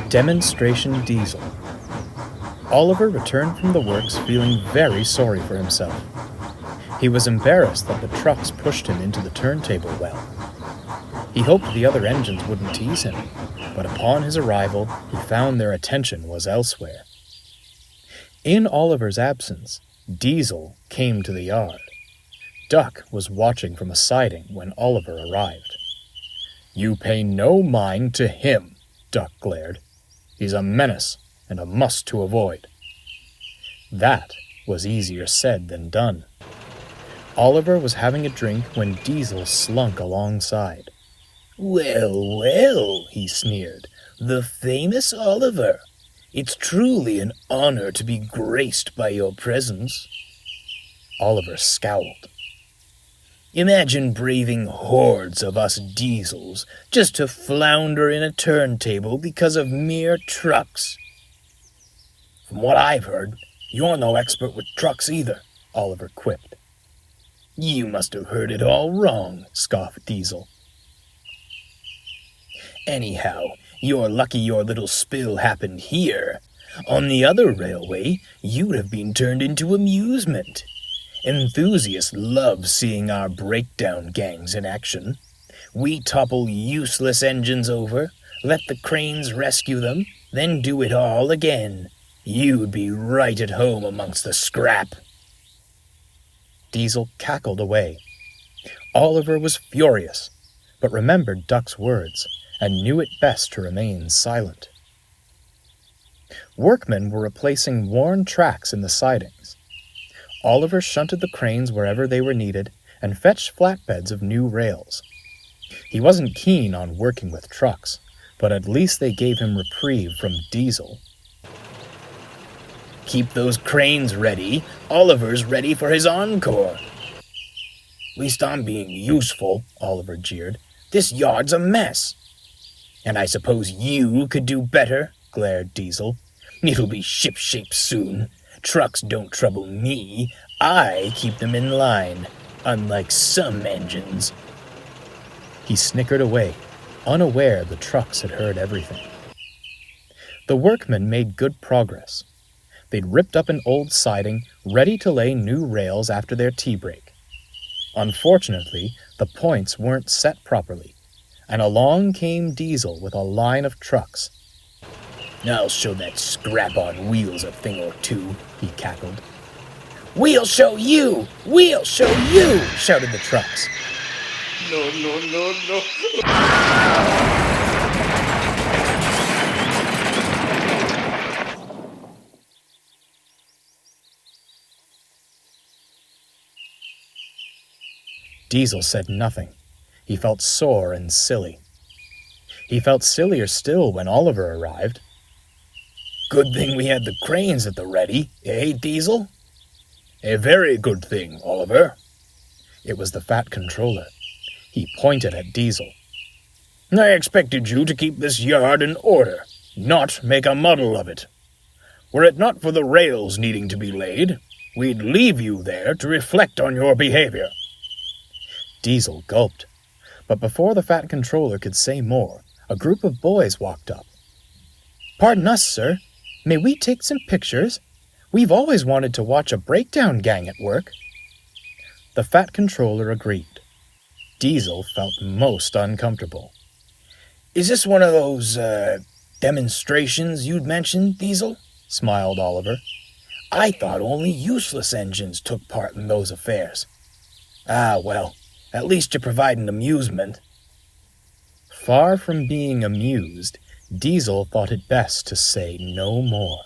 Demonstration Diesel. Oliver returned from the works feeling very sorry for himself. He was embarrassed that the trucks pushed him into the turntable well. He hoped the other engines wouldn't tease him, but upon his arrival, he found their attention was elsewhere. In Oliver's absence, Diesel came to the yard. Duck was watching from a siding when Oliver arrived. "You pay no mind to him," Duck glared. "He's a menace and a must to avoid." That was easier said than done. Oliver was having a drink when Diesel slunk alongside. "Well, well," he sneered, "the famous Oliver. It's truly an honor to be graced by your presence." Oliver scowled. "Imagine braving hordes of us diesels just to flounder in a turntable because of mere trucks." "From what I've heard, you're no expert with trucks either," Oliver quipped. "You must have heard it all wrong," scoffed Diesel. "Anyhow, you're lucky your little spill happened here. On the other railway, you'd have been turned into amusement. Enthusiasts love seeing our breakdown gangs in action. We topple useless engines over, let the cranes rescue them, then do it all again. You'd be right at home amongst the scrap." Diesel cackled away. Oliver was furious, but remembered Duck's words and knew it best to remain silent. Workmen were replacing worn tracks in the sidings. Oliver shunted the cranes wherever they were needed and fetched flatbeds of new rails. He wasn't keen on working with trucks, but at least they gave him reprieve from Diesel. "Keep those cranes ready. Oliver's ready for his encore." "At least I'm being useful," Oliver jeered. "This yard's a mess." "And I suppose you could do better," glared Diesel. "It'll be shipshape soon. Trucks don't trouble me. I keep them in line, unlike some engines." He snickered away, unaware the trucks had heard everything. The workmen made good progress. They'd ripped up an old siding, ready to lay new rails after their tea break. Unfortunately, the points weren't set properly, and along came Diesel with a line of trucks. "I'll show that scrap on wheels a thing or two," he cackled. "We'll show you! We'll show you!" shouted the trucks. No. Diesel said nothing. He felt sore and silly. He felt sillier still when Oliver arrived. "Good thing we had the cranes at the ready, eh, Diesel?" "A very good thing, Oliver." It was the fat controller. He pointed at Diesel. "I expected you to keep this yard in order, not make a muddle of it. Were it not for the rails needing to be laid, we'd leave you there to reflect on your behavior." Diesel gulped, but before the fat controller could say more, a group of boys walked up. "Pardon us, sir. May we take some pictures? We've always wanted to watch a breakdown gang at work." The fat controller agreed. Diesel felt most uncomfortable. "Is this one of those, demonstrations you'd mentioned, Diesel?" smiled Oliver. "I thought only useless engines took part in those affairs." "Ah, well, at least you're providing amusement." Far from being amused, Diesel thought it best to say no more.